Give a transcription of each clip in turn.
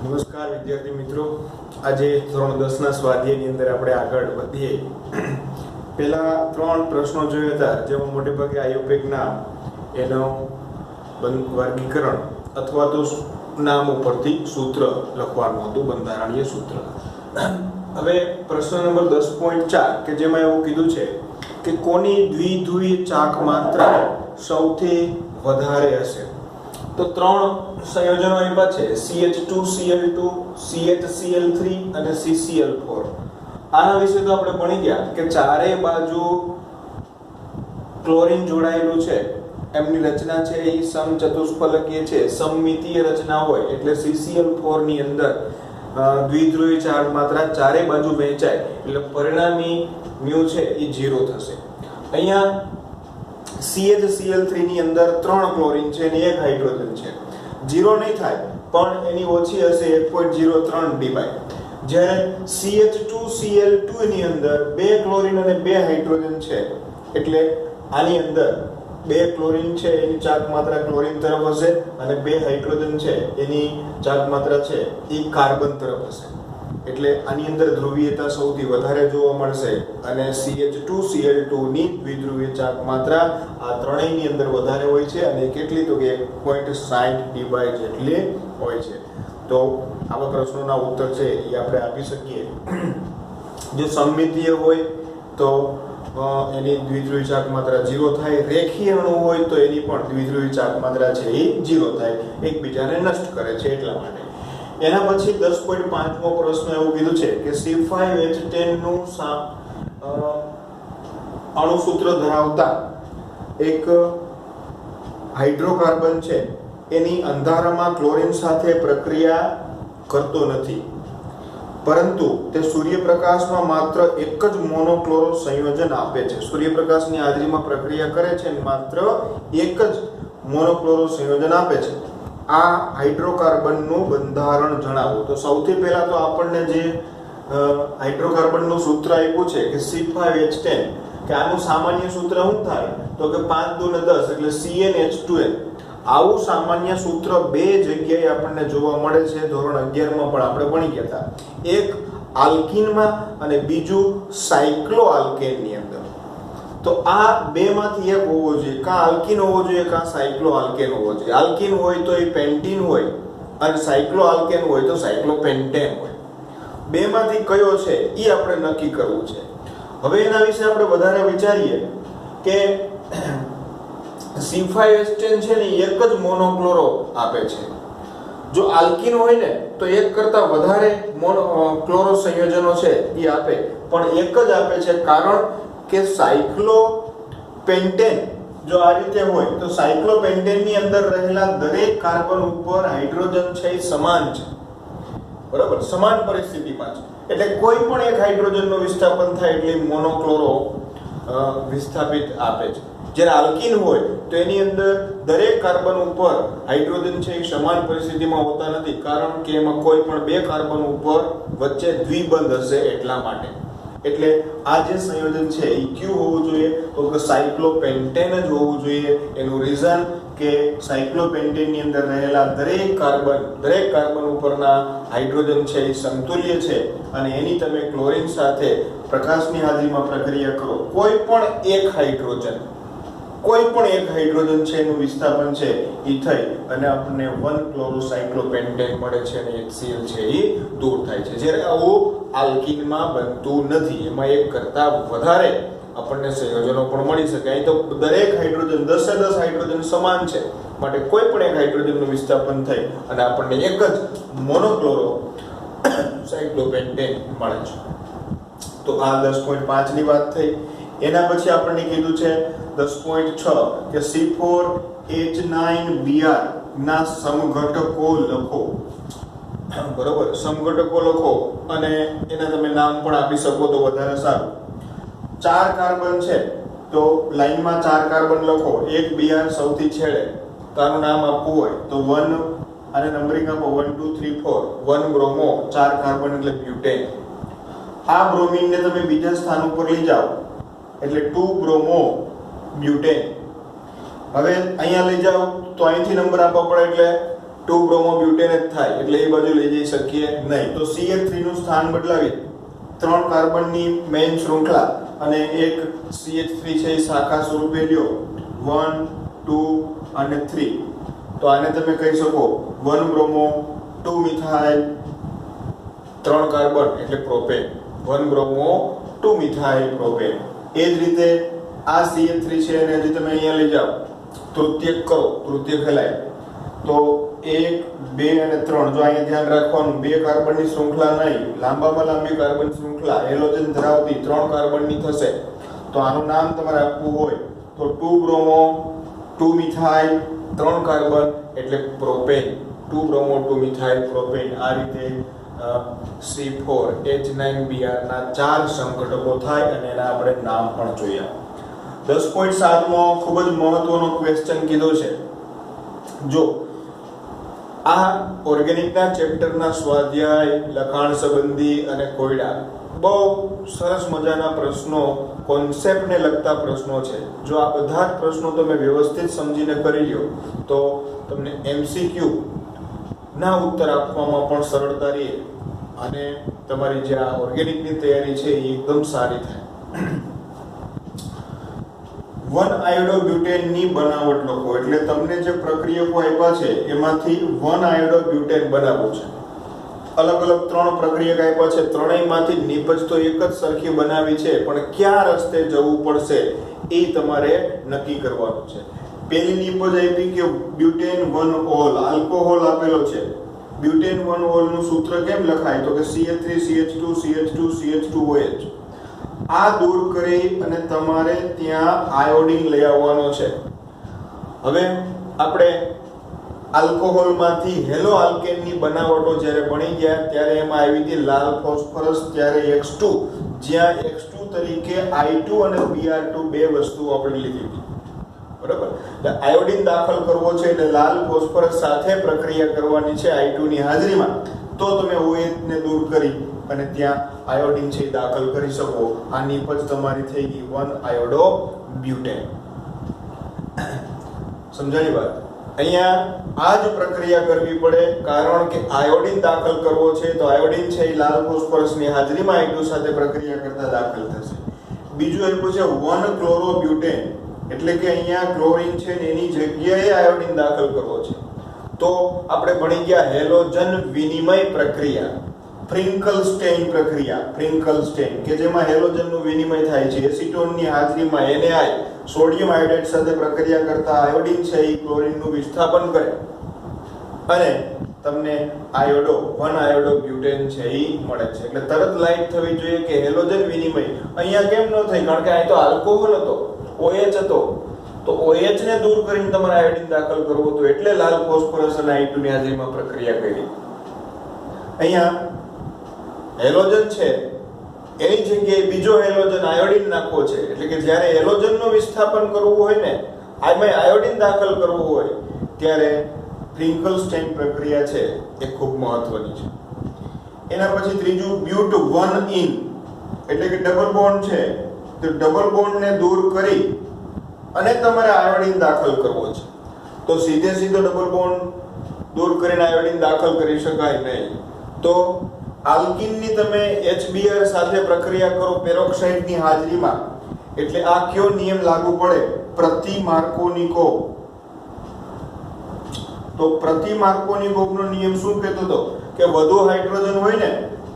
નમસ્કાર વિદ્યાર્થી મિત્રો, આજે ધોરણ 10 ના સ્વાધ્યાયની અંદર આપણે આગળ વધીએ. પહેલા 3 પ્રશ્નો જોયા હતા, જેમાં મોટે ભાગે આયુર્વેદના એનો વર્ગીકરણ અથવા તો નામ ઉપરથી સૂત્ર લખવાનું હતું, બંધારણીય સૂત્ર. હવે પ્રશ્ન નંબર 10.4 કે જેમાં એવું કીધું છે કે કોની દ્વિધ્રુવીય ચાક માત્રા સૌથી વધારે હશે. તો 3 સંયોજનો આપ્યા છે, CH2Cl2, CHCl3 અને CCl4. આના વિશે તો આપણે ભણી ગયા કે ચારે બાજુ ક્લોરીન જોડાયેલું છે, એમની રચના છે એ સમચતુષ્ફલકીય છે, સમમિતીય રચના હોય એટલે CCl4 ની અંદર દ્વિધ્રુવીય ચાર્જ માત્રા ચારે બાજુ વહેંચાય એટલે પરિણામી μ છે એ 0 થશે. અહીંયા CHCl3 ની અંદર 3 ક્લોરીન છે અને 1 હાઇડ્રોજન છે. 0 નહીં થાય પણ એની ઓછી હશે 1.03 ડીબાય. જ્યારે CH2Cl2 ની અંદર 2 ક્લોરીન અને 2 હાઇડ્રોજન છે એટલે આની અંદર 2 ક્લોરીન છે એની ચાક માત્રા ક્લોરીન તરફ હશે અને 2 હાઇડ્રોજન છે એની ચાક માત્રા છે એ કાર્બન તરફ હશે. એટલે આની અંદર ધ્રુવીયતા સૌથી વધારે જોવા મળશે અને CH2Cl2 ની દ્વિધ્રુવીય ચાક માત્રા આ ત્રણેયની અંદર વધારે હોય છે અને કેટલી તો કે 1.60 ડીબાય જેટલી હોય છે. તો આવા પ્રશ્નોના ઉત્તર છે એ આપણે આપી શકીએ. જો સમમિતીય હોય તો એની દ્વિધ્રુવીય ચાક માત્રા 0 થાય, રેખીય અણુ હોય તો એની પણ દ્વિધ્રુવીય ચાક માત્રા છે એ 0 થાય, એકબીજાને નષ્ટ કરે છે એટલા માટે. એના પછી 10.5મો પ્રશ્ન એવું કીધું છે કે C5H10 નું અણુસૂત્ર ધરાવતા એક હાઇડ્રોકાર્બન છે એની અંધારામાં ક્લોરીન સાથે પ્રક્રિયા કરતો નથી, પરંતુ તે સૂર્યપ્રકાશમાં માત્ર એક જ મોનોક્લોરો સંયોજન આપે છે. સૂર્યપ્રકાશની હાજરીમાં પ્રક્રિયા કરે છે અને માત્ર એક જ મોનોક્લોરો સંયોજન આપે છે. આ હાઇડ્રોકાર્બનનું બંધારણ જણાવો. તો સૌથી પહેલા તો આપણને જે હાઇડ્રોકાર્બનનું સૂત્ર આપ્યું છે કે C5H10, કે આનું સામાન્ય સૂત્ર શું થાય તો કે 5 × 10 એટલે CnH2n. આવું સામાન્ય સૂત્ર બે જગ્યાએ આપણને જોવા મળે છે. ધોરણ 11 માં પણ આપણે ભણી ગયા હતા. એક આલ્કીનમાં અને બીજું સાયક્લોઆલ્કેનની અંદર. તો આ બેમાંથી એક હોવો જોઈએ, કાં આલ્કીન હોવો જોઈએ કાં સાયક્લોઆલ્કેન હોવો જોઈએ. આલ્કીન હોય તો એ પેન્ટીન હોય અને સાયક્લોઆલ્કેન હોય તો સાયક્લોપેન્ટેન હોય. બેમાંથી કયો છે એ આપણે નક્કી કરવું છે. હવે એના વિશે આપણે વધારે વિચારીએ કે C5H10 છે ને એક જ મોનોક્લોરો આપે છે. જો આલ્કીન હોય ને તો એક કરતા વધારે ક્લોરો સંયોજનો છે એ આપે, પણ એક જ આપે છે કારણ કે સાયક્લોપેન્ટેન જો આ રીતે હોય તો સાયક્લોપેન્ટેન ની અંદર રહેલા દરેક કાર્બન ઉપર હાઇડ્રોજન છે એ સમાન છે, બરાબર, સમાન પરિસ્થિતિમાં છે. એટલે કોઈ પણ એક હાઇડ્રોજનનું વિસ્થાપન થાય એટલે મોનોક્લોરો વિસ્થાપિત આપે છે. જ્યારે આલ્કીન હોય તો એની અંદર દરેક કાર્બન ઉપર હાઇડ્રોજન છે એ સમાન પરિસ્થિતિમાં હોતા નથી, કારણ કે એમાં કોઈ પણ બે કાર્બન ઉપર વચ્ચે દ્વિબંધ હશે એટલા માટે. એટલે આ જે સંયોજન છે એ કયું હોવું જોઈએ તો કે સાયક્લોપેન્ટેન જ હોવું જોઈએ. એનું રીઝન કે સાયક્લોપેન્ટેન ની અંદર રહેલા દરેક કાર્બન ઉપરના હાઇડ્રોજન છે એ સમતુલ્ય છે અને એની તમે ક્લોરીન સાથે પ્રકાશની હાજરીમાં પ્રક્રિયા કરો, કોઈ પણ એક હાઇડ્રોજન છે એનું વિસ્થાપન છે એ થઈ અને આપણને 1 ક્લોરોસાયક્લોપેન્ટેન મળે છે અને HCl છે એ દૂર થાય છે. જ્યારે આવું આલ્કીનમાં બનતું નથી, એમાં એક કરતા વધારે આપણને સંયોજનો પણ મળી શકે. અહીં તો દરેક હાઇડ્રોજન 10 હાઇડ્રોજન સમાન છે, માટે કોઈ પણ એક હાઇડ્રોજનનું વિસ્થાપન થઈ અને આપણને એક જ મોનોક્લોરો સાયક્લોપેન્ટેન મળે છે. તો આ 10.5 ની વાત થઈ. એના પછી આપણને કીધું છે 10.6 કે C4H9Br ના સમઘટકો લખો. બરોબર, સમઘટકો લખો અને એના તમે નામ પણ આપી શકો તો વધારે સારું. 4 કાર્બન છે તો લાઈનમાં 4 કાર્બન લખો. એક Br સૌથી છેડે તો આનું નામ આપવું હોય તો 1 અને નંબરિંગ આપો 1 2 3 4. 1 બ્રોમો, 4 કાર્બન એટલે બ્યુટેન. આ બ્રોમિનને તમે બીજા સ્થાન ઉપર લઈ જાઓ એટલે 2 બ્રોમો બ્યુટેન. હવે અહીંયા લઈ જાઓ તો અહીંથી નંબર આપવા પડે એટલે 2 બ્રોમોબ્યુટેન જ થાય એટલે એ બાજુ લઈ જઈ શકીએ નહીં. તો CH3 નું સ્થાન બદલાવી 3 કાર્બનની મેઇન શૃંખલા અને એક CH3 છે એ શાખા સ્વરૂપે લ્યો 1 2 અને 3. તો આને તમે કહી શકો 1 બ્રોમો 2 મિથાઇલ 3 કાર્બન એટલે પ્રોપેન, 1 બ્રોમો 2 મિથાઇલ પ્રોપેન. એ જ રીતે આ CH3 છે અને હજી તમે અહીંયા લઈ જાઓ તૃતીયક કરો, તૃતીય ફેલાય તો 1 2 અને 3. જો અહીંયા ધ્યાન રાખવાનું 2 કાર્બનની શૃંખલા નહીં, લાંબામાં લાંબી કાર્બન શૃંખલા હેલોજન ધરાવતી 3 કાર્બનની થશે. તો આનું નામ તમારે આપવું હોય તો 2 બ્રોમો 2 મિથાઇલ 3 કાર્બન એટલે પ્રોપેન, 2 બ્રોમો 2 મિથાઇલ પ્રોપેન. આ રીતે C4H9Br ના 4 સમઘટકો થાય અને એના આપણે નામ પણ જોયા. 10.7 માં ખૂબ જ મહત્વનો ક્વેશ્ચન કીધો છે. જો આ ઓર્ગેનિકના ચેપ્ટરના સ્વાધ્યાય, લખાણ સંબંધી અને કોયડા બહુ સરસ મજાના પ્રશ્નો, કોન્સેપ્ટને લગતા પ્રશ્નો છે. જો આ બધા જ પ્રશ્નો તમે વ્યવસ્થિત સમજીને કરી લ્યો તો તમને MCQ ના ઉત્તર આપવામાં પણ સરળતા રહે અને તમારી જે આ ઓર્ગેનિકની તૈયારી છે એ એકદમ સારી થાય. 1 આયોડોબ્યુટેનની બનાવટ લખો એટલે તમને જે પ્રક્રિયકો આપ્યા છે એમાંથી 1 આયોડોબ્યુટેન બનાવવું છે. અલગ અલગ 3 પ્રક્રિયક આપ્યા છે, ત્રણેયમાંથી નિપજ તો એક જ સરખી બનાવી છે, પણ કયા રસ્તે જવું પડશે એ તમારે નક્કી કરવાનું છે. પેલી નિપજ આપી કે બ્યુટેન 1 ઓલ, આલ્કોહોલ આપેલો છે. બ્યુટેન 1 ઓલ નું સૂત્ર કેમ લખાય તો કે CH3 CH2 CH2 CH2OH. આ દૂર કરી અને તમારે ત્યાં આયોડિન લઈ આવવાનો છે. હવે આપણે આલ્કોહોલમાંથી હેલો આલ્કેનની બનાવટો જ્યારે બની ગયા ત્યારે એમાં આવી હતી લાલ ફોસ્ફરસ, ત્યારે X2, જ્યાં X2 તરીકે I2 અને Br2 બે વસ્તુ આપણે લીધી હતી. બરાબર, એટલે આયોડિન દાખલ કરવો છે એટલે લાલ ફોસ્ફરસ સાથે પ્રક્રિયા કરવાની છે I2 ની હાજરીમાં, તો તમે OH ને દૂર કરી અને ત્યાં આયોડિન છે દાખલ કરી શકો. આ નિપજ તમારી થઈ ગઈ 1 આયોડો બ્યુટેન. સમજાણી વાત? અહીંયા આ જ પ્રક્રિયા કરવી પડે કારણ કે આયોડિન દાખલ કરવો છે તો આયોડિન છે એ લાલ ફોસ્ફરસની હાજરીમાં I2 સાથે પ્રક્રિયા કરતા દાખલ થશે. બીજું આપ્યું છે 1 ક્લોરોબ્યુટેન એટલે કે અહીંયા ક્લોરીન છે ને એની જગ્યાએ આયોડિન દાખલ કરવો છે. તો આપણે ભણી ગયા હેલોજન વિનિમય પ્રક્રિયા, ફ્રિન્કલસ્ટેઇન પ્રક્રિયા, ફ્રિન્કલસ્ટેઇન કે જેમાં હેલોજનનું વિનિમય થાય છે. એસિટોનની હાજરીમાં Na સોડિયમ આયોડાઇડ સાથે પ્રક્રિયા કરતા આયોડિન છે એ ક્લોરીનનું વિસ્થાપન કરે અને તમને આયોડો 1 આયોડો બ્યુટેન છે એ મળે છે. એટલે તરત લાઈટ થવી જોઈએ કે હેલોજન વિનિમય અહીંયા કેમ ન થઈ, કારણ કે અહીં તો આલ્કોહોલ હતો, OH હતો, તો OH ને દૂર કરીને તમારે આયોડિન દાખલ કરવો હતો એટલે લાલ ફોસ્ફરસ અને I2 ની હાજરીમાં પ્રક્રિયા કરી. અહીંયા હેલોજન છે એની જગ્યાએ બીજો હેલોજન આયોડિન નાખવો છે એટલે કે જ્યારે હેલોજનનું વિસ્થાપન કરવું હોય ને આમાં આયોડિન દાખલ કરવું હોય ત્યારે ફ્રિન્કલસ્ટેઇન પ્રક્રિયા છે એ ખૂબ મહત્વની છે. એના પછી ત્રીજું બ્યુટ 1 ઇન એટલે કે ડબલ બોન્ડ છે તો ડબલ બોન્ડ ને દૂર કરી અને તમારે આયોડિન દાખલ કરવો છે. તો સીધે સીધો ડબલ બોન્ડ દૂર કરીને આયોડિન દાખલ કરી શકાય નહીં. તો આલ્કીનની તમે HBr સાથે પ્રક્રિયા કરો પેરોક્સાઇડની હાજરીમાં એટલે આ કયો નિયમ લાગુ પડે? પ્રતિ માર્કોનિકોવ. તો પ્રતિ માર્કોનિકોવનો નિયમ શું કહેતો હતો કે વધુ હાઇડ્રોજન હોય ને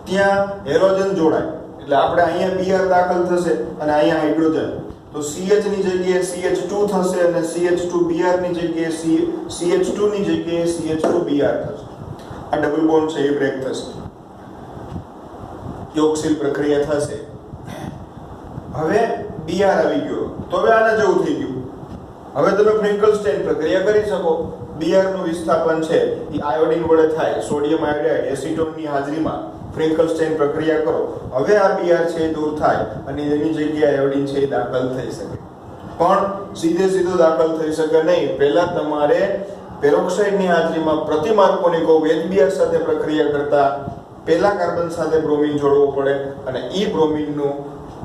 ત્યાં હેલોજન જોડાય એટલે આપણે અહીંયા Br દાખલ થશે અને અહીંયા હાઇડ્રોજન, તો CH ની જગ્યાએ CH2 થશે અને CH2Br ની જગ્યાએ CH2 ની જગ્યાએ CH2Br થશે. આ ડબલ બોન્ડ છે એ બ્રેક થશે, યોગશીલ પ્રક્રિયા થશે. હવે Br આવી ગયો તો હવે આના જેવું થઈ ગયું. હવે તમે ફ્રિન્કલસ્ટેઇન પ્રક્રિયા કરી શકો. Br નું વિસ્થાપન છે એ આયોડિન વડે થાય, સોડિયમ આયોડાઇડ એસિટોનની હાજરીમાં ફ્રિન્કલસ્ટેઇન પ્રક્રિયા કરો. હવે આ Br છે એ દૂર થાય અને એની જગ્યાએ આયોડિન છે એ દાખલ થઈ શકે, પણ સીધે સીધો દાખલ થઈ શકે નહીં. પહેલા તમારે પેરોક્સાઇડની હાજરીમાં પ્રતિ માર્કોનિકોવ HBr સાથે પ્રક્રિયા કરતા પહેલા કાર્બન સાથે બ્રોમિન જોડવો પડે અને ઈ બ્રોમિનનું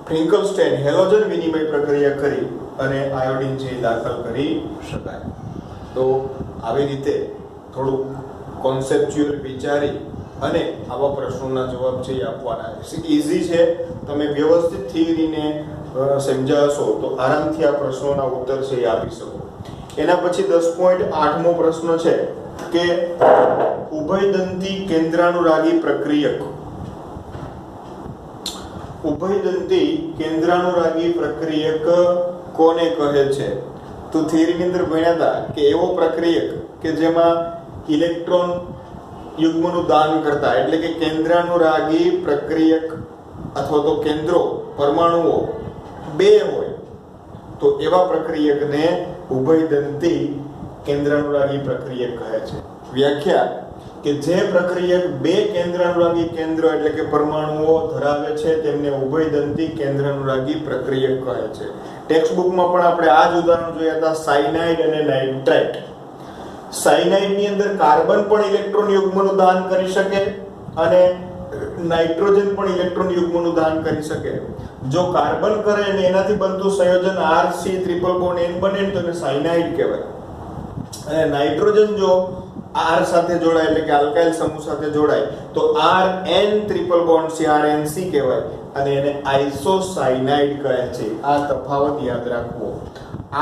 ફ્રિન્કલસ્ટેઇન હેલોજન વિનિમય પ્રક્રિયા કરી અને આયોડિન છે દાખલ કરી શકાય. તો આવી રીતે થોડું કોન્સેપ્ચ્યુઅલ વિચારી અને આવા પ્રશ્નોના જવાબ છે એ આપવાના છે. ઈઝી છે, તમે વ્યવસ્થિત થિયરીને સમજાવશો તો આરામથી આ પ્રશ્નોના ઉત્તર છે એ આપી શકો. એના પછી 10.8મો પ્રશ્ન છે કે ઉભયદંતી કેન્દ્રાનુરાગી પ્રક્રિયક. ઉભયદંતી કેન્દ્રાનુરાગી પ્રક્રિયક કોને કહે છે? તો થિયરીની અંદર ભણ્યા હતા કે એવો પ્રક્રિયક કે જેમાં ઇલેક્ટ્રોન યુગ્મનું દાન કરતા, એટલે કે કેન્દ્રાનુરાગી પ્રક્રિયક અથવા તો કેન્દ્રો પરમાણુઓ બે હોય તો એવા પ્રક્રિયકને ઉભયદંતી કેન્દ્રાનુરાગી પ્રક્રિયક કહે છે. વ્યાખ્યા કે જે પ્રક્રિયક બે કેન્દ્રાનુરાગી કેન્દ્રો એટલે કે પરમાણુઓ ધરાવે છે તેમને ઉભયદંતી કેન્દ્રાનુરાગી પ્રક્રિયક કહે છે. ટેક્સ્ટ બુકમાં પણ આપણે આ જ ઉદાહરણ જોયા હતા, સાયનાઇડ અને નાઇટ્રાઇટ. સાયનાઇડ ની અંદર કાર્બન પણ ઇલેક્ટ્રોન યુગ્મનું દાન કરી શકે અને નાઇટ્રોજન પણ ઇલેક્ટ્રોન યુગ્મનું દાન કરી શકે. જો કાર્બન કરે અને એનાથી બનતું સંયોજન RC ટ્રિપલ બોન્ડ N બને તો એને સાયનાઇડ કહેવાય. અને નાઇટ્રોજન જો R સાથે જોડાય એટલે કે આલ્કાઇલ સમૂહ સાથે જોડાય તો RN ટ્રિપલ બોન્ડ CRNC કહેવાય અને એને આઇસોસાયનાઇડ કહે છે. આ તફાવત યાદ રાખવો.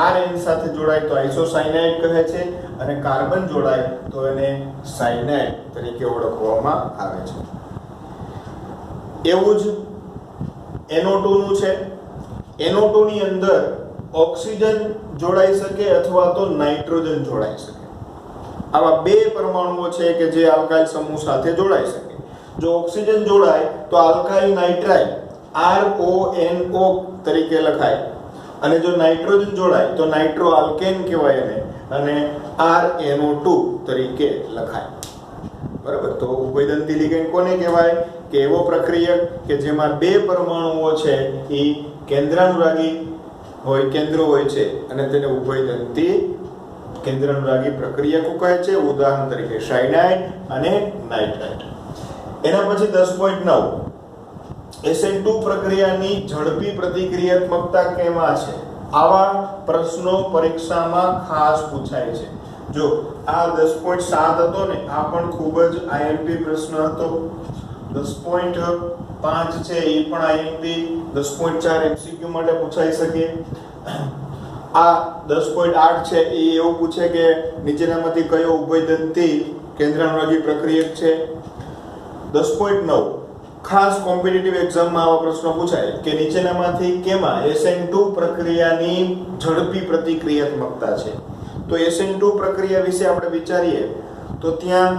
RN સાથે જોડાય તો આઇસોસાયનાઇડ કહે છે અને કાર્બન જોડાય તો એને સાયનાઇડ તરીકે ઓળખવામાં આવે છે. એવું જ NO2 નું છે. NO2 ની અંદર ઓક્સિજન જોડાઈ શકે અથવા તો નાઇટ્રોજન જોડાઈ શકે. આવા બે પરમાણુઓ છે કે જે આલ્કાઇલ સમૂહ સાથે જોડાઈ શકે. જો ઓક્સિજન જોડાય તો આલ્કાઇલ નાઇટ્રાઇલ RONO તરીકે લખાય અને જો નાઇટ્રોજન જોડાય તો નાઇટ્રો આલ્કેન કહેવાય એને અને RNO2 તરીકે લખાય. બરાબર. તો ઉભયદંતી લિગેન્ડ કોને કહેવાય? કે એવો પ્રક્રિયક કે જેમાં બે પરમાણુઓ છે એ કેન્દ્રાનુરાગી હોય, કેન્દ્રો હોય છે અને તેને ઉભયદંતી કેન્દ્રાનુરાગી પ્રક્રિયકો કહે છે. ઉદાહરણ તરીકે સાયનાઇડ અને નાઇટ્રાઇટ. એના પછી 10.9 SN2 પ્રક્રિયાની ઝડપી પ્રતિક્રિયાત્મકતા કેમાં છે? આવા પ્રશ્નો પરીક્ષામાં ખાસ પૂછાય છે. જો આ 10.7 હતો ને, આ પણ ખૂબ જ IMP પ્રશ્ન હતો. 10.5 છે એ પણ IMP, 10.4 MCQ માટે પૂછાઈ શકે. આ 10.8 છે એ એવું પૂછે કે નીચેનામાંથી કયો ઉભયદંતી કેન્દ્રાનુરાગી પ્રક્રિયક છે. 10.9 ખાસ કોમ્પિટિટિવ એક્ઝામમાં આવા પ્રશ્નો પૂછાય કે નીચેનામાંથી કેમાં SN2 પ્રક્રિયાની ઝડપી પ્રતિક્રિયાત્મકતા છે. તો SN2 પ્રક્રિયા વિશે આપણે વિચારીએ તો ત્યાં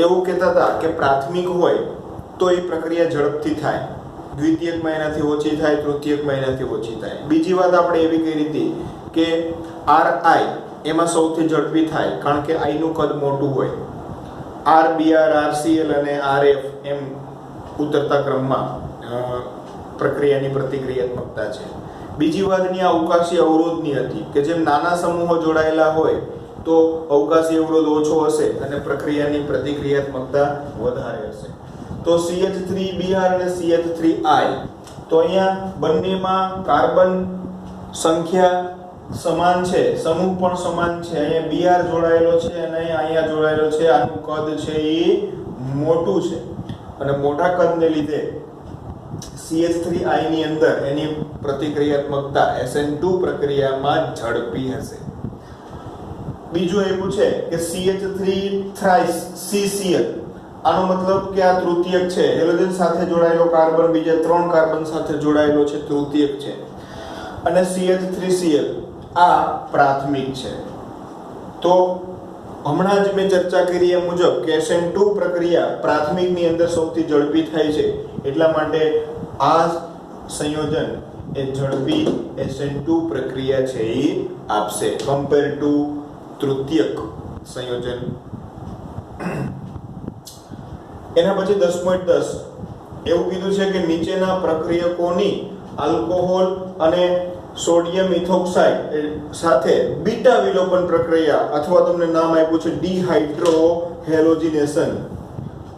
એવું કહેતા હતા કે પ્રાથમિક હોય તો એ પ્રક્રિયા ઝડપથી થાય, દ્વિતીયકમાં એનાથી ઓછી થાય, તૃતીયકમાં એનાથી ઓછી થાય. બીજી વાત આપણે એવી કરી હતી કે RI એમાં સૌથી ઝડપી થાય કારણ કે I નું કદ મોટું હોય. RBR, RCL અને RF એમ ઉતરતા ક્રમમાં પ્રક્રિયાની પ્રતિક્રિયાત્મકતા છે. બીજી વાતની આ અવકાશી અવરોધની હતી કે જેમ નાના સમૂહો જોડાયેલા હોય તો અવકાશી અવરોધ ઓછો હશે અને પ્રક્રિયાની પ્રતિક્રિયાત્મકતા વધારે હશે. તો CH3Br અને CH3I, તો અહીંયા બંનેમાં કાર્બન સંખ્યા સમાન છે, સમૂહ પણ સમાન છે. અહીંયા Br જોડાયેલો છે અને અહીંયા જોડાયેલો છે. આનું કદ છે એ મોટું છે અને મોટા કદને લીધે CH3I ની અંદર એની પ્રતિક્રિયાત્મકતા SN2 પ્રક્રિયામાં ઝડપી હશે. બીજું એવું છે કે CH3 thrice CCl, આનો મતલબ કે આ તૃતીયક છે. હેલોજન સાથે જોડાયેલો કાર્બન બીજા 3 કાર્બન સાથે જોડાયેલો છે, તૃતીયક છે. અને CH3Cl આ પ્રાથમિક છે. તો હમણાં જ મેં ચર્ચા કરી એ મુજબ કે SN2 પ્રક્રિયા પ્રાથમિકની અંદર સૌથી ઝડપી થાય છે, એટલા માટે આ સંયોજન એ ઝડપી SN2 પ્રક્રિયા છે એ આપશે કમ્પેર ટુ તૃતીયક સંયોજન. એના પછી 10.10 એવું કીધું છે કે નીચેના પ્રક્રિયકોની આલ્કોહોલ અને સોડિયમ ઇથોક્સાઇડ સાથે બીટા વિલોપન પ્રક્રિયા અથવા તમને નામ આપ્યું છે ડિહાઇડ્રો હેલોજિનેશન.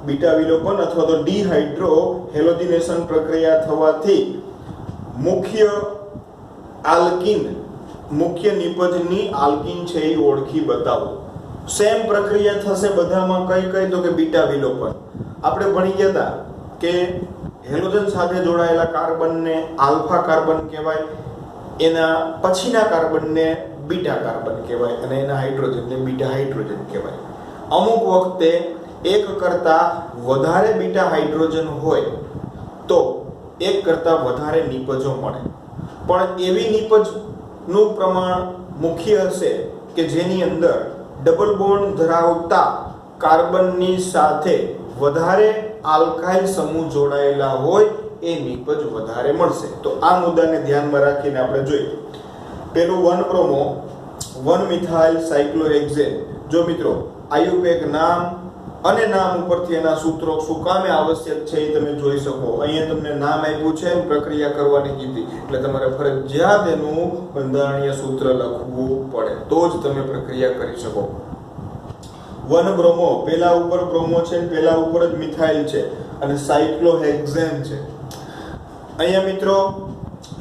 બીટા વિલોપન અથવા તો ડિહાઇડ્રો હેલોજિનેશન પ્રક્રિયા થવાથી મુખ્ય નિપજની આલ્કીન છે એ ઓળખી બતાવો. સેમ પ્રક્રિયા થશે બધામાં. કઈ તો કે બીટા વિલોપન. આપણે ભણી ગયા હતા કે હેલોજન સાથે જોડાયેલા કાર્બનને આલ્ફા કાર્બન કહેવાય, એના પછીના કાર્બનને બીટા કાર્બન કહેવાય અને એના હાઇડ્રોજનને બીટા હાઇડ્રોજન કહેવાય. અમુક વખતે એક કરતા વધારે બીટા હાઇડ્રોજન હોય તો એક કરતા વધારે નિપજો મળે, પણ એવી નિપજનું પ્રમાણ મુખ્ય હશે કે જેની અંદર ડબલ બોન્ડ ધરાવતા કાર્બનની સાથે વધારે આલ્કાઇલ સમૂહ જોડાયેલા હોય એ નિપજ વધારે મળશે. તો આ મુદ્દાને ધ્યાનમાં રાખીને આપણે જોઈએ. પેલું 1 બ્રોમો 1 મિથાઇલ સાયક્લોહેક્ઝેન. જો મિત્રો આયુપેક નામ અને નામ ઉપરથી એના સૂત્રો શું કામે આવશ્યક છે એ તમે જોઈ શકો. અહીંયા તમને નામ આપ્યું છે અને પ્રક્રિયા કરવાની કીધી એટલે તમારે ફરજિયાત એનું બંધારણીય સૂત્ર લખવું પડે તો જ તમે પ્રક્રિયા કરી શકો. 1 બ્રોમો પેલા ઉપર બ્રોમો છે અને પેલા ઉપર જ મિથાઇલ છે અને સાયક્લોહેક્ઝેન છે. અહીંયા મિત્રો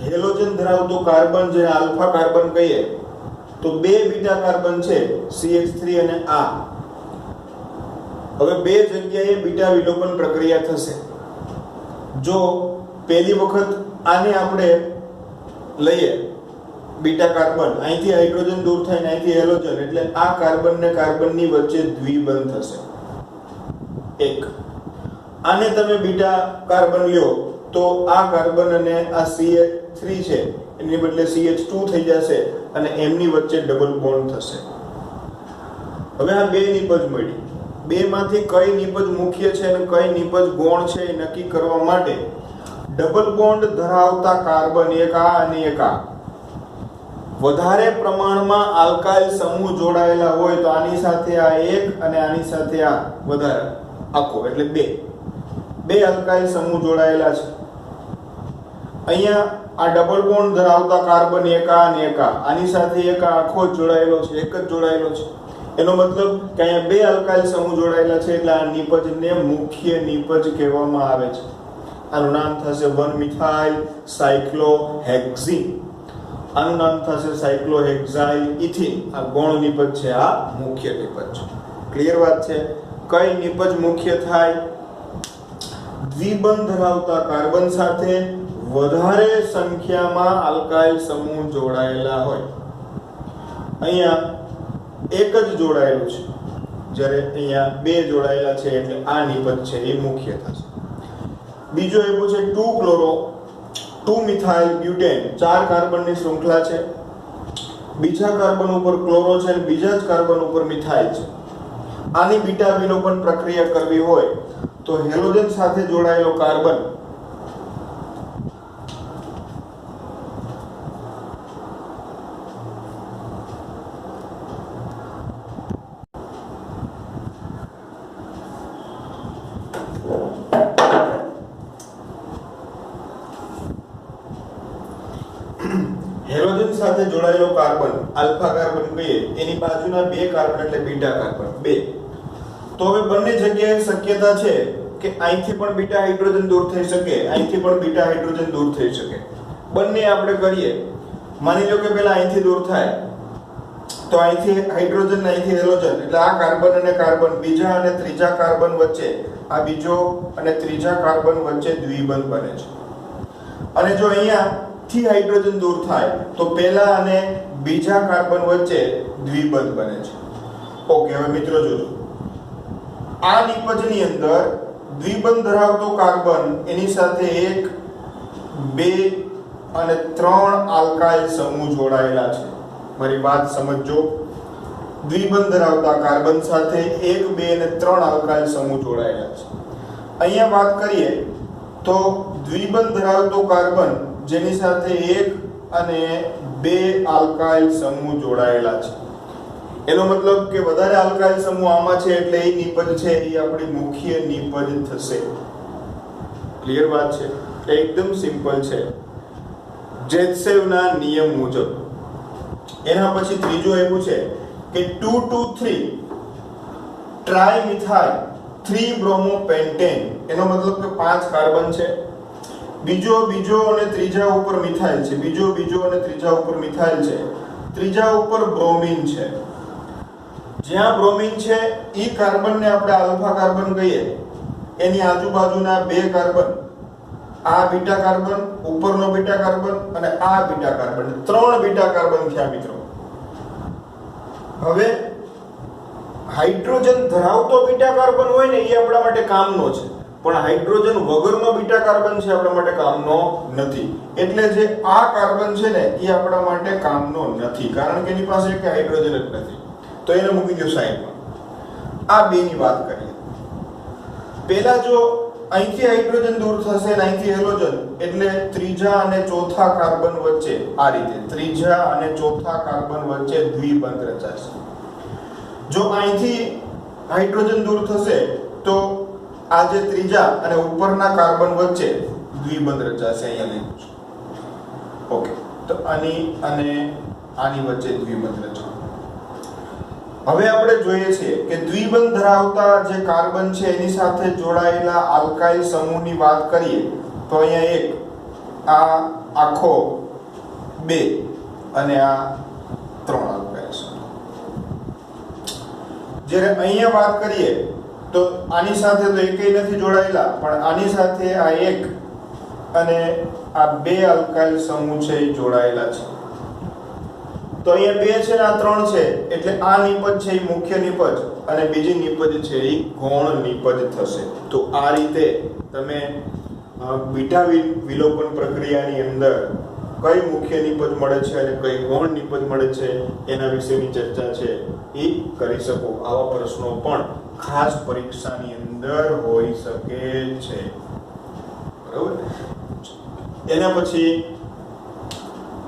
હેલોજન ધરાવતો કાર્બન જે આલ્ફા કાર્બન કહીએ તો બે બીટા કાર્બન છે CH3 અને આ. હવે બે જગ્યાએ બીટા વિલોપન પ્રક્રિયા થશે. જો પહેલી વખત આને આપણે લઈએ બીટા કાર્બન, અહીંથી હાઇડ્રોજન દૂર થાય ને અહીંથી હેલોજન, એટલે આ કાર્બન ને કાર્બનની વચ્ચે દ્વિબંધ થશે એક. આને તમે બીટા કાર્બન લ્યો તો આ કાર્બન અને આ CH3 છે એની બદલે CH2 થઈ જશે અને એમની વચ્ચે ડબલ બોન્ડ થશે. હવે આ બે નિપજ મળી. બે માંથી કઈ નિપજ મુખ્ય છે અને કઈ નિપજ ગૌણ છે એ નક્કી કરવા માટે ડબલ બોન્ડ ધરાવતા કાર્બન એક આ અને એક આ વધારે પ્રમાણમાં આલ્કાઇલ સમૂહ જોડાયેલા હોય તો આની સાથે આ એક અને આની સાથે આ વધારે આખો એટલે બે આલ્કાઇલ સમૂહ જોડાયેલા છે. અહીંયા આ ડબલ બોન્ડ ધરાવતા કાર્બન એક આ અને એક આ, આની સાથે એક આખો જ જોડાયેલો છે, એક જ જોડાયેલો છે. એનો મતલબ કે અહીંયા બે આલ્કાઇલ સમૂહ જોડાયેલા છે એટલે આ નિપજને મુખ્ય નિપજ કહેવામાં આવે છે. આનું નામ થશે 1 મિથાઇલ સાયક્લોહેક્ઝીન. આનું નામ થશે સાયક્લોહેક્સાઇલ ઇથિન. આ ગૌણ નિપજ છે, આ મુખ્ય નિપજ છે. ક્લિયર વાત છે? કઈ નિપજ મુખ્ય થાય? દ્વિબંધ ધરાવતા કાર્બન સાથે વધારે સંખ્યામાં આલ્કાઇલ સમૂહ જોડાયેલા હોય. અહીંયા એક જ જોડાયેલું છે જ્યારે અહીંયા બે જોડાયેલા છે એટલે આ નિપજ છે એ મુખ્ય થશે. બીજો એવું છે 2 ક્લોરો 2 મિથાઇલ બ્યુટેન. 4 કાર્બનની શૃંખલા છે. બીજા કાર્બન ઉપર ક્લોરો છે અને બીજા જ કાર્બન ઉપર મિથાઇલ છે. આની બીટા વિલોપન પ્રક્રિયા કરવી હોય તો હેલોજન સાથે જોડાયેલો કાર્બન હેલોજન સાથે જોડાયેલો કાર્બન આલ્ફા કાર્બન કહીએ એની બાજુના બે કાર્બન એટલે બીટા કાર્બન બે. તો હવે બંને જગ્યાએ શક્યતા છે કે અહીંથી પણ બીટા હાઇડ્રોજન દૂર થઈ શકે, અહીંથી પણ બીટા હાઇડ્રોજન દૂર થઈ શકે. બંને આપણે કરીએ. માની લો કે પહેલા અહીંથી દૂર થાય તો અહીંથી હાઇડ્રોજન ને અહીંથી હેલોજન એટલે આ કાર્બન અને કાર્બન બીજા અને ત્રીજા કાર્બન વચ્ચે આ બીજો અને ત્રીજા કાર્બન વચ્ચે દ્વિબંધ બને છે. અને જો અહીંયા થી હાઇડ્રોજન દૂર થાય તો પહેલા અને બીજા કાર્બન વચ્ચે દ્વિબંધ બને છે. ઓકે, હવે મિત્રો જોજો આ નિપજની અંદર દ્વિબંધ ધરાવતો કાર્બન એની સાથે 1 2 અને 3 આલ્કાઇલ સમૂહ જોડાયેલા છે. મારી વાત સમજજો. દ્વિબંધ ધરાવતા કાર્બન સાથે 1 2 અને 3 આલ્કાઇલ સમૂહ જોડાયેલા છે. અહીંયા વાત કરીએ તો દ્વિબંધ ધરાવતો કાર્બન જેની સાથે 1 અને 2 આલ્કાઇલ સમૂહ જોડાયેલા છે. એનો મતલબ કે વધારે આલ્કાઇલ સમૂહ આમાં છે એટલે એ નિપજ છે એ આપણી મુખ્ય નિપજ થશે. ક્લિયર વાત છે? એકદમ સિમ્પલ છે. જેત્સેવના નિયમ મુજબ. એના પછી ત્રીજો એવું છે કે 223 ટ્રાઇમિથાઇલ 3 બ્રોમોપેન્ટેન. એનો મતલબ કે 5 કાર્બન છે. બીજો અને ત્રીજા ઉપર મિથાઇલ છે. બીજો અને ત્રીજા ઉપર મિથાઇલ છે. ત્રીજા ઉપર બ્રોમિન છે. જ્યાં બ્રોમિન છે ઈ કાર્બનને આપણે આલ્ફા કાર્બન કહીએ, એની આજુબાજુના બે કાર્બન, આ બીટા કાર્બન, ઉપરનો બીટા કાર્બન અને આ બીટા કાર્બન, 3 બીટા કાર્બન થયા મિત્રો. હવે હાઇડ્રોજન ધરાવતો બીટા કાર્બન હોય ને એ આપણા માટે કામનો છે, પણ હાઇડ્રોજન વગરનો બીટા કાર્બન છે આપણા માટે કામનો નથી. એટલે જે આ કાર્બન છે ને એ આપણા માટે કામનો નથી, કારણ કે એની પાસે એક હાઇડ્રોજન જ નથી. તો એને મૂકી દો સાઈડમાં. આ બે ની વાત કરીએ. પહેલા જો અહીંથી હાઇડ્રોજન દૂર થશે અને અહીંથી હેલોજન, એટલે ત્રીજા અને ચોથા કાર્બન વચ્ચે આ રીતે ત્રીજા અને ચોથા કાર્બન વચ્ચે દ્વિબંધ રચાશે. જો અહીંથી હાઇડ્રોજન દૂર થશે તો આ જે ત્રીજા અને ઉપરના કાર્બન વચ્ચે દ્વિબંધ રચાશે. અહીંયા લખ્યું છે. ઓકે, તો આની અને આની વચ્ચે દ્વિબંધ રચાશે. હવે આપણે જોઈએ છીએ કે દ્વિબંધ ધરાવતા જે કાર્બન છે એની સાથે જોડાયેલા આલ્કાઇલ સમૂહની વાત કરીએ તો અહીંયા એક, આ આખો 2 અને આ 3 આલ્કાઇલ સમૂહ. જ્યારે અહીંયા વાત કરીએ તો આની સાથે તો એકેય નથી જોડાયેલા, પણ આની સાથે આ 1 અને આ 2 આલ્કાઇલ સમૂહ છે એ જોડાયેલા છે. તો અહીંયા 2 છે ને આ 3 છે, એટલે આ નિપજ છે એ મુખ્ય નિપજ અને બીજી નિપજ છે એ ગૌણ નિપજ થશે. તો આ રીતે તમે બીટા વિલોપન પ્રક્રિયાની અંદર કઈ મુખ્ય નિપજ મળે છે અને કઈ ગૌણ નિપજ મળે છે એના વિશેની ચર્ચા છે એ કરી શકો. આવા પ્રશ્નો પણ ખાસ પરીક્ષાની અંદર હોઈ શકે છે. બરાબર. એના પછી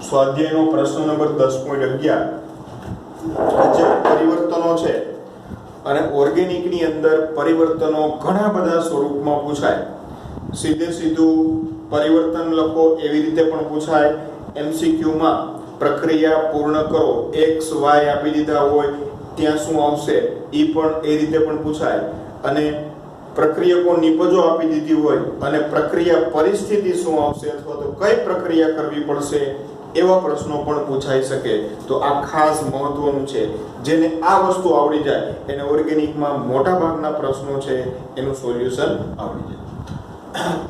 સ્વાધ્યાયનો પ્રશ્ન નંબર 10.11, જે પરિવર્તનો છે અને ઓર્ગેનિકની અંદર પરિવર્તનો ઘણા બધા સ્વરૂપમાં પૂછાય. સીધું પરિવર્તન લખો એવી રીતે પણ પૂછાય. MCQ માં પ્રક્રિયા પૂર્ણ કરો, x y આપી દીધા હોય ત્યાં શું આવશે એ પણ એ રીતે પણ પૂછાય. અને પ્રક્રિયકો નિપજો આપી દીધી હોય અને પ્રક્રિયા પરિસ્થિતિ શું આવશે અથવા તો કઈ પ્રક્રિયા કરવી પડશે એવા પ્રશ્નો પણ પૂછાઈ શકે. તો આ ખાસ મહત્વનું છે. જેને આ વસ્તુ આવડી જાય એને ઓર્ગેનિકમાં મોટા ભાગના પ્રશ્નો છે એનું સોલ્યુશન આવડી જાય.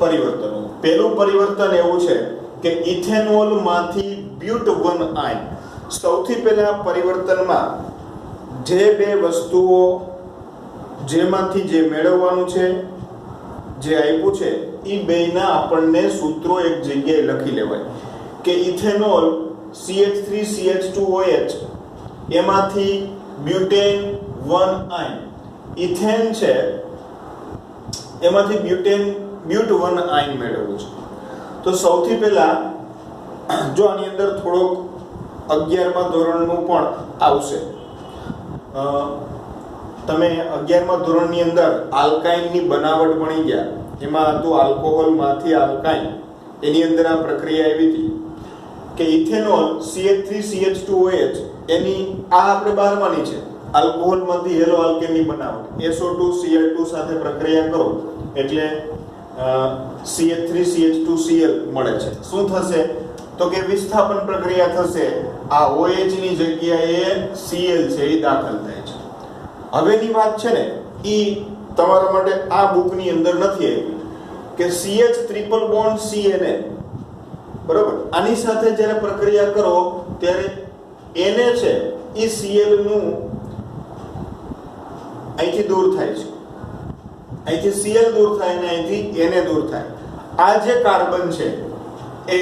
પરિવર્તનો. પહેલું પરિવર્તન એવું છે કે ઇથેનોલ માંથી બ્યુટ-1 આયન. સૌથી પહેલા પરિવર્તનમાં જે બે વસ્તુઓ જેમાંથી જે મેળવવાનું છે જે આપ્યું છે એ બેના આપણને સૂત્રો એક જગ્યાએ લખી લેવાય કે ઇથેનોલ CH3CH2OH એમાંથી બ્યુટેન-1 આયન, ઇથેન છે એમાંથી બ્યુટ-1 આયન મેળવવું છે. તો સૌથી પહેલા જો આની અંદર થોડોક 11મા ધોરણનું પણ આવશે. તમે 11મા ધોરણની અંદર આલ્કાઇનની બનાવટ ભણી ગયા, એમાં હતું આલ્કોહોલમાંથી આલ્કાઇન. એની અંદર આ પ્રક્રિયા આવી હતી કે ઇથેનોલ CH3CH2OH એની આ આપણે 12માની છે. આલ્કોહોલમાંથી હેલો આલ્કેનની બનાવટ SO2Cl2 સાથે પ્રક્રિયા કરો એટલે CH3CH2Cl મળે છે. શું થશે તો કે વિસ્થાપન પ્રક્રિયા થશે. આ OH ની જગ્યાએ Cl છે એ દાખલ થાય છે. હવેની વાત છે ને ઈ તમારા માટે આ બુકની અંદર નથી આવી કે CH ટ્રિપલ બોન્ડ CNA, બરોબર. આની સાથે જ્યારે પ્રક્રિયા કરો ત્યારે Na છે એ Cl નું અહીંથી દૂર થાય છે, અહીંથી Cl દૂર થાય અને અહીંથી Na દૂર થાય. આ જે કાર્બન છે એ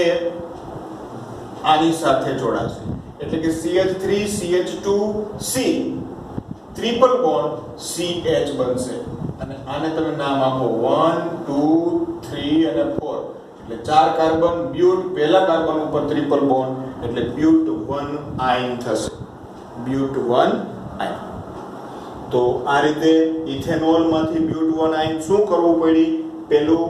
આની સાથે જોડાશે એટલે કે CH3CH2C ટ્રિપલ બોન્ડ CH બનશે. અને આને તમે નામ આપો 1 2 3 અને 4 એટલે 4 કાર્બન બ્યુટ, પહેલા કાર્બન ઉપર ટ્રિપલ બોન્ડ એટલે બ્યુટ-1 આયન થશે. બ્યુટ-1 આયન. તો આ રીતે ઇથેનોલ માંથી બ્યુટ-1 આયન શું કરવું પડી? પેલું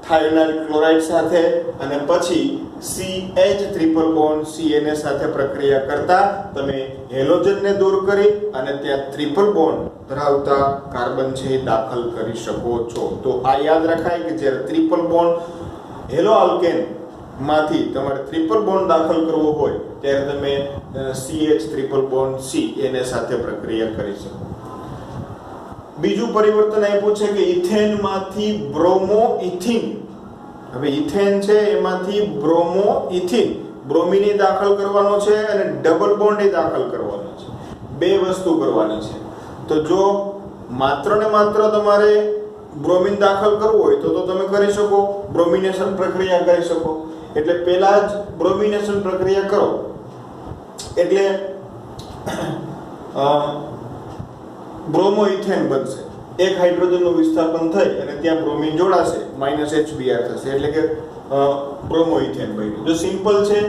થાયોનાઇલ ક્લોરાઇડ સાથે અને પછી CH ટ્રિપલ બોન્ડ CNA સાથે પ્રક્રિયા કરતા તમે હેલોજનને દૂર કરી અને ત્યાં ટ્રિપલ બોન્ડ ધરાવતા કાર્બન છે દાખલ કરી શકો છો. તો આ યાદ રખાય કે જ્યારે ટ્રિપલ બોન્ડ હેલો આલ્કેન માંથી તમારે ટ્રિપલ બોન્ડ દાખલ કરવો હોય ત્યારે તમે CH ટ્રિપલ બોન્ડ C એને સાથે પ્રક્રિયા કરી શકો. બીજું પરિવર્તન આપ્યું છે કે ઇથેન માંથી બ્રોમો ઇથિન. હવે ઇથેન છે એમાંથી બ્રોમો ઇથિન, બ્રોમિને દાખલ કરવાનો છે અને ડબલ બોન્ડ દાખલ કરવાનો છે. બે વસ્તુ કરવાની છે. તો જો માત્ર ને માત્ર તમારે બ્રોમિન દાખલ કરવું હોય તો તમે કરી શકો, બ્રોમિનેશન પ્રક્રિયા કરી શકો. એટલે પહેલા જ બ્રોમિનેશન પ્રક્રિયા કરો એટલે બ્રોમો ઇથેન બનશે. એક હાઇડ્રોજનનું વિસ્થાપન થઈ અને ત્યાં બ્રોમિન જોડાશે, -HBr થશે એટલે કે બ્રોમો ઇથેન બન્યું. જો સિમ્પલ છે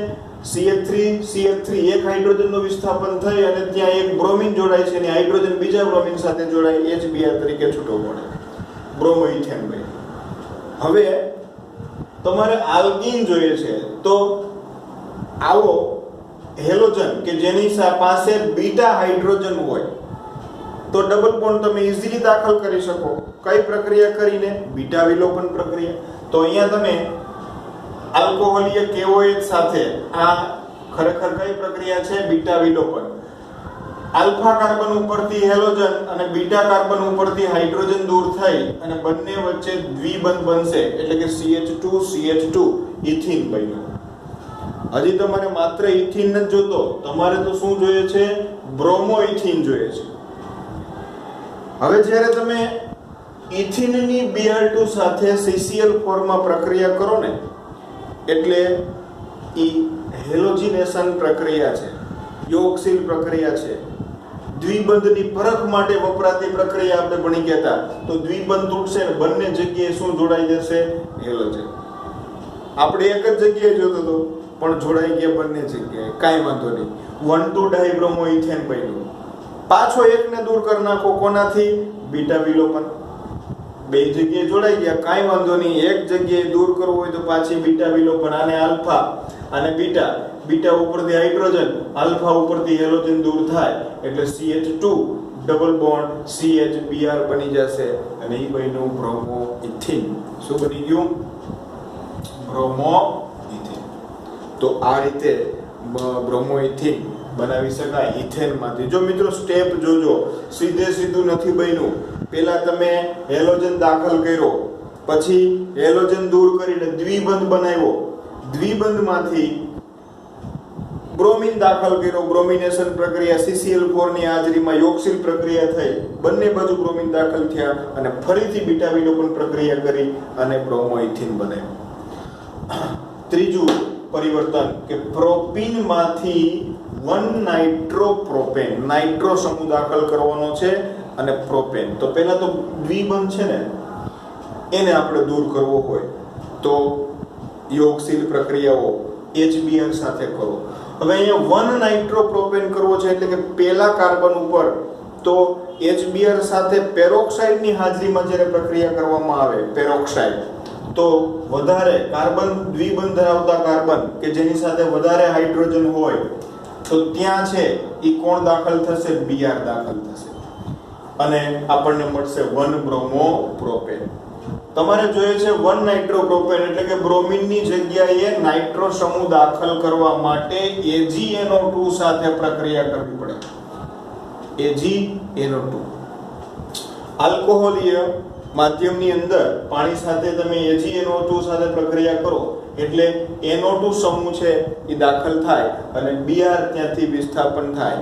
CH3 એક હાઇડ્રોજનનું વિસ્થાપન થઈ અને ત્યાં એક બ્રોમિન જોડાય છે અને હાઇડ્રોજન બીજા બ્રોમિન સાથે જોડાય HBr તરીકે છૂટો પડે, બ્રોમો ઇથેન બન્યું. હવે તમારે આલ્કીન જોઈએ છે તો આવો હેલોજન કે જેની પાસે બીટા હાઇડ્રોજન હોય તો ડબલ બોન્ડ તમે ઈઝીલી દાખલ કરી શકો. કઈ પ્રક્રિયા કરીને? બીટા વિલોપન પ્રક્રિયા. તો અહીંયા તમે આલ્કોહોલીય KOH સાથે આ ખરેખર કઈ પ્રક્રિયા છે? બીટા વિલોપન. આલ્ફા કાર્બન ઉપરથી હેલોજન અને બીટા કાર્બન ઉપરથી હાઇડ્રોજન દૂર થઈ અને બંને વચ્ચે દ્વિબંધ બનશે એટલે કે CH2 ઇથિન બન્યું. હજી તમારે માત્ર ઇથિન જ જોતો, તમારે તો શું જોઈએ છે? બ્રોમો ઇથિન જોઈએ છે. હવે જ્યારે તમે ઇથિનની Br2 સાથે CCl4 માં પ્રક્રિયા કરો ને એટલે ઈ હેલોજિનેશન પ્રક્રિયા છે, યોગશીલ પ્રક્રિયા છે. દ્વિબંધની પરખ માટે વપરાતી પ્રક્રિયા આપણે ભણી ગયા હતા. તો દ્વિબંધ તૂટશે ને બંને જગ્યાએ શું જોડાઈ જશે? હેલોજન. આપણે એક જ જગ્યાએ જોતો હતો પણ જોડાઈ ગયા બંને જગ્યાએ, કાંઈ વાંધો નહીં. 1,2 ડાયબ્રોમો ઇથેન બન્યું. પાછો એકને દૂર કરી નાખો, કોનાથી? બીટા વિલોપન. બે જગ્યાએ જોડાઈ ગયા, કાંઈ વાંધો નહીં. એક જગ્યાએ દૂર કરવું હોય તો પાછી બીટા વિલોપન. આને આલ્ફા અને બીટા, બીટા ઉપરથી હાઇડ્રોજન, આલ્ફા ઉપરથી હેલોજન દૂર થાય એટલે CH2 ડબલ બોન્ડ CHBr બની જશે અને એ બન્યું બ્રોમો ઇથિન. શું બની ગયું? Bromo ethene. તો આ રીતે બ્રોમો ઇથિન બનાવી શકાય ઇથેનમાંથી. જો મિત્રો સ્ટેપ જોજો, સીધું નથી બન્યું. પહેલા તમે હેલોજન દાખલ કર્યો, પછી હેલોજન દૂર કરીને દ્વિબંધ બનાવ્યો, દ્વિબંધમાંથી બ્રોમિન દાખલ કર્યો, બ્રોમિનેશન પ્રક્રિયા CCl4 ની હાજરીમાં યોગશીલ પ્રક્રિયા થઈ, બંને બાજુ બ્રોમિન દાખલ થયા અને ફરીથી બીટા વિલોપન પ્રક્રિયા કરી અને બ્રોમો ઇથિન બનાવ્યું. ત્રીજું પરિવર્તન કે પ્રોપીનમાંથી 1 નાઇટ્રોપ્રોપેન, નાઇટ્રો સમૂહ દાખલ કરવાનો છે અને પ્રોપેન. તો પહેલા તો દ્વિબંધ છે ને એને આપણે દૂર કરવો હોય તો યોગશીલ પ્રક્રિયાઓ HBr સાથે કરો. હવે અહીંયા 1 નાઇટ્રોપ્રોપેન કરવો છે એટલે કે પહેલા કાર્બન ઉપર તો HBr સાથે પેરોક્સાઇડની હાજરીમાં જ્યારે પ્રક્રિયા કરવામાં આવે, પેરોક્સાઇડ, તો વધારે કાર્બન દ્વિબંધ ધરાવતા કાર્બન કે જેની સાથે વધારે હાઇડ્રોજન હોય તો ત્યાં છે ઈ કોણ દાખલ થશે? Br દાખલ થશે અને આપણને મળશે 1 બ્રોમો પ્રોપેન. તમારે જોઈએ છે 1 નાઇટ્રોપ્રોપેન એટલે કે બ્રોમિનની જગ્યાએ નાઇટ્રો સમૂહ દાખલ કરવા માટે AgNO2 સાથે પ્રક્રિયા કરવી પડે. AgNO2 આલ્કોહોલીય માધ્યમની અંદર પાણી સાથે તમે AgNO2 સાથે પ્રક્રિયા કરો એટલે NO2 સમૂહ છે એ દાખલ થાય અને Br ત્યાંથી વિસ્થાપન થાય,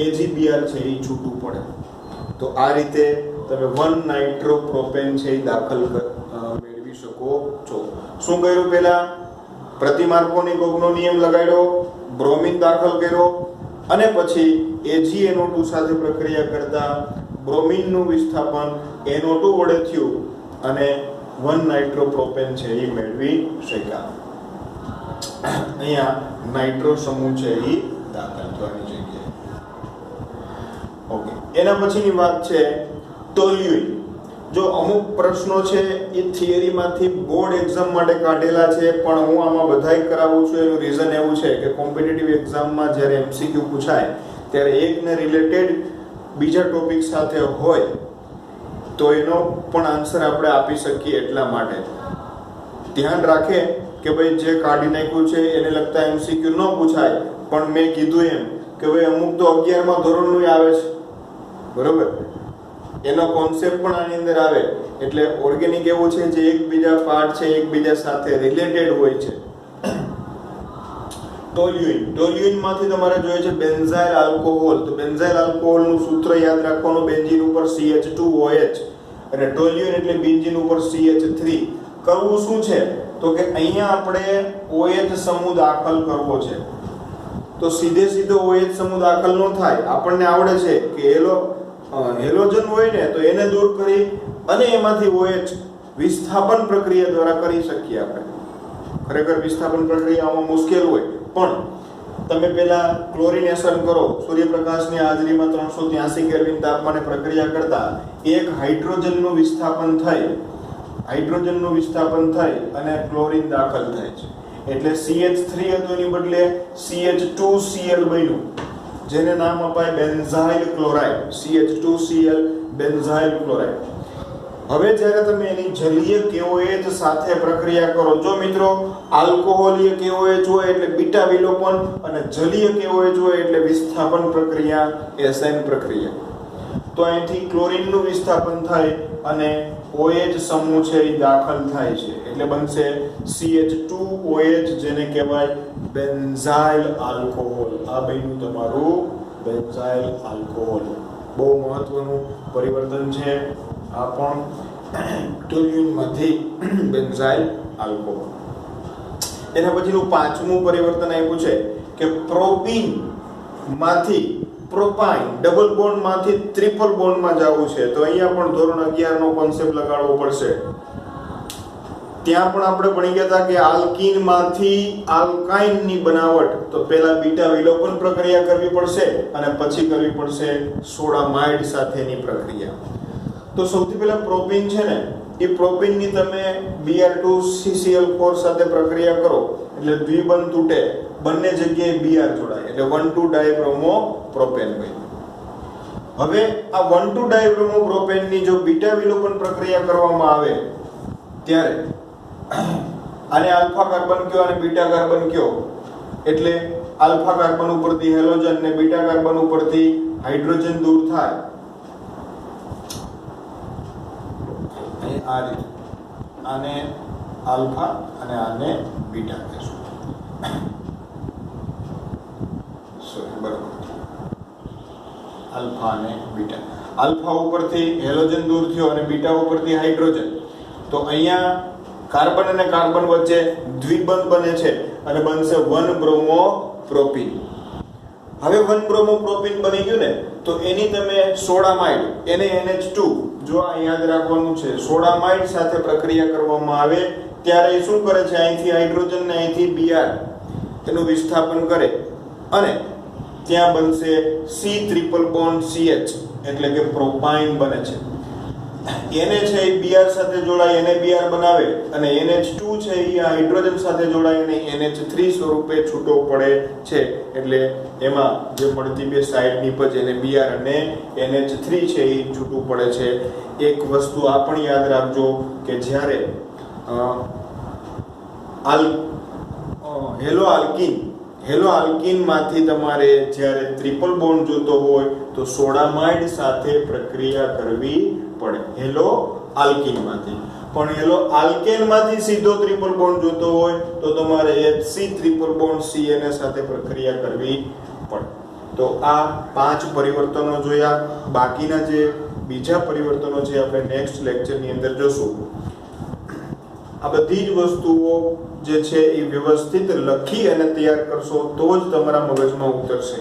AgBr છે એ છૂટું પડે. તો આ રીતે તમે 1 નાઇટ્રોપ્રોપેન છે એ દાખલ મેળવી શકો છો. શું કર્યું? પહેલા પ્રતિમાર્કોનિકોનો નિયમ લગાડ્યો, બ્રોમિન દાખલ કર્યો અને પછી AgNO2 સાથે પ્રક્રિયા કરતા બ્રોમિનનું વિસ્થાપન NO2 વડે થયું અને 1 નાઇટ્રોપ્રોપેન છે એ મેળવી શક્યા. અહીંયા નાઇટ્રો સમૂહ છે એ દાખલ થવાની જગ્યાએ. ઓકે, એના પછીની વાત છે ટોલ્યુઇન. જો અમુક પ્રશ્નો છે એ થિયરીમાંથી બોર્ડ એક્ઝામ માટે કાઢેલા છે પણ હું આમાં બધાય કરાવું છું. એનું રીઝન એવું છે કે કોમ્પિટિટિવ એક્ઝામમાં જ્યારે MCQ પૂછાય ત્યારે એકને રિલેટેડ બીજા ટોપિક સાથે હોય તો એનો પણ આન્સર આપણે આપી શકીએ એટલા માટે ધ્યાન રાખે કે ભાઈ જે કાઢી નાખ્યું છે એને લગતા MCQ ન પૂછાય, પણ મેં કીધું એમ કે ભાઈ અમુક તો 11મા ધોરણનું આવે છે, બરોબર, એનો કોન્સેપ્ટ પણ આની અંદર આવે. એટલે ઓર્ગેનિક એવું છે જે એકબીજા પાર્ટ છે એકબીજા સાથે રિલેટેડ હોય છે. ટોલ્યુઇન માંથી તમારે જોઈએ છે બેન્ઝાઇલ આલ્કોહોલ. તો બેન્ઝાઇલ આલ્કોહોલ નું સૂત્ર યાદ રાખવાનું, બેન્ઝીન ઉપર CH2OH અને ટોલ્યુઇન એટલે બેન્ઝીન ઉપર CH3. કરવું શું છે તો કે અહીંયા આપણે OH સમૂહ દાખલ કરવો છે. તો સીધો OH સમૂહ દાખલ ન થાય. આપણને આવડે છે કે હેલોજન હોય ને તો એને દૂર કરી અને એમાંથી OH વિસ્થાપન પ્રક્રિયા દ્વારા કરી શકીએ આપણે. ખરેખર વિસ્થાપન પ્રક્રિયામાં મુશ્કેલ હોય, પણ તમે પહેલા ક્લોરિનેશન કરો, સૂર્યપ્રકાશની હાજરીમાં 383 કેલ્વિન તાપમાને પ્રક્રિયા કરતા એક હાઇડ્રોજનનું વિસ્થાપન થઈ અને ક્લોરીન દાખલ થાય છે. એટલે CH3 હતું એની બદલે CH2Cl બન્યું, જેને નામ અપાય benzyl chloride. CH2Cl benzyl chloride. હવે જ્યારે તમે એની જલીય KOH સાથે પ્રક્રિયા કરો, જો મિત્રો આલ્કોહોલીય KOH હોય એટલે બીટા વિલોપન અને જલીય KOH હોય એટલે વિસ્થાપન પ્રક્રિયા, એસાઇન પ્રક્રિયા. તો અહીંથી ક્લોરીનનું વિસ્થાપન થાય અને OH સમૂહ છે એ દાખલ થાય છે, એટલે બનશે CH2OH, જેને કહેવાય બેન્ઝાઇલ આલ્કોહોલ. આ બન્યું તમારું બેન્ઝાઇલ આલ્કોહોલ. બહુ મહત્વનું પરિવર્તન છે આ પણ, ટોલ્યુઇનમાંથી બેન્ઝાઇલ આલ્કોહોલ. એના પછીનું પાંચમું પરિવર્તન આવ્યું છે કે પ્રોપીન માંથી પ્રોપાઇન, ડબલ બોન્ડ માંથી ટ્રિપલ બોન્ડ માં જવું છે. તો અહીંયા પણ ધોરણ 11 નો કોન્સેપ્ટ લગાડવો પડશે. ત્યાં પણ આપણે ભણી ગયા હતા કે આલ્કીન માંથી આલ્કાઇન ની બનાવટ, તો પહેલા બીટા વિલોપન પ્રક્રિયા કરવી પડશે અને પછી કરવી પડશે સોડામાઇડ સાથેની પ્રક્રિયા. તો સૌથી પહેલા પ્રોપીન છે ને, એ પ્રોપીન ની તમે Br2CCl4 સાથે પ્રક્રિયા કરો એટલે દ્વિબંધ તૂટે, બંને જગ્યાએ Br જોડાય એટલે 1,2-ડાયબ્રોમો પ્રોપેન બન્યું. હવે આ 1,2-ડાયબ્રોમો પ્રોપેન ની જો બીટા વિલોપન પ્રક્રિયા કરવામાં આવે ત્યારે આને આલ્ફા કાર્બન કયો અને બીટા કાર્બન કયો. એટલે આલ્ફા કાર્બન ઉપરથી હેલોજન ને બીટા કાર્બન ઉપરથી હાઇડ્રોજન દૂર થાય. આ રીતે આને આલ્ફા અને આને બીટા કહેશું. બરાબર, આલ્ફા અને બીટા. આલ્ફા ઉપરથી હેલોજન દૂર થયો અને બીટા ઉપરથી હાઇડ્રોજન. તો અહીંયા કાર્બન અને કાર્બન વચ્ચે દ્વિબંધ બને છે અને બનશે 1-બ્રોમોપ્રોપીન. હવે 1-બ્રોમોપ્રોપીન બની ગયું ને, તો એની તમે સોડામાઇડ, એને NH2, જો આ યાદ રાખવાનું છે, સોડામાઇડ સાથે પ્રક્રિયા કરવામાં આવે ત્યારે શું કરે છે, અહીંથી હાઇડ્રોજન ને અહીંથી Br એનું વિસ્થાપન કરે અને ત્યાં બનશે C ટ્રિપલ બોન્ડ CH, એટલે કે પ્રોપાઇન બને છે. એને છે એ Br સાથે જોડાય, એને Br બનાવે અને NH2 છે એ હાઇડ્રોજન સાથે જોડાય અને NH3 સ્વરૂપે છૂટો પડે છે. એટલે એમાં જે મળતી બે સાઈડ નીપજ એને Br અને NH3 છે એ છૂટું પડે છે. એક વસ્તુ આ પણ યાદ રાખજો કે જ્યારે હેલો આલ્કીન માંથી તમારે જ્યારે ટ્રિપલ બોન્ડ જોતો હોય તો સોડામાઇડ સાથે પ્રક્રિયા કરવી પડે. હેલો આલ્કીન માંથી. પણ હેલો આલ્કેન માંથી સીધો ટ્રિપલ બોન્ડ જોતો હોય તો તમારે HC ટ્રિપલ બોન્ડ CN સાથે પ્રક્રિયા કરવી પડે. તો આ 5 પરિવર્તનો જોયા. બાકીના જે બીજા પરિવર્તનો છે આપણે નેક્સ્ટ લેક્ચરની અંદર જોશું. આ બધી જ વસ્તુઓ જે છે એ વ્યવસ્થિત લખી અને તૈયાર કરશો તો જ તમારા મગજમાં ઉતરશે.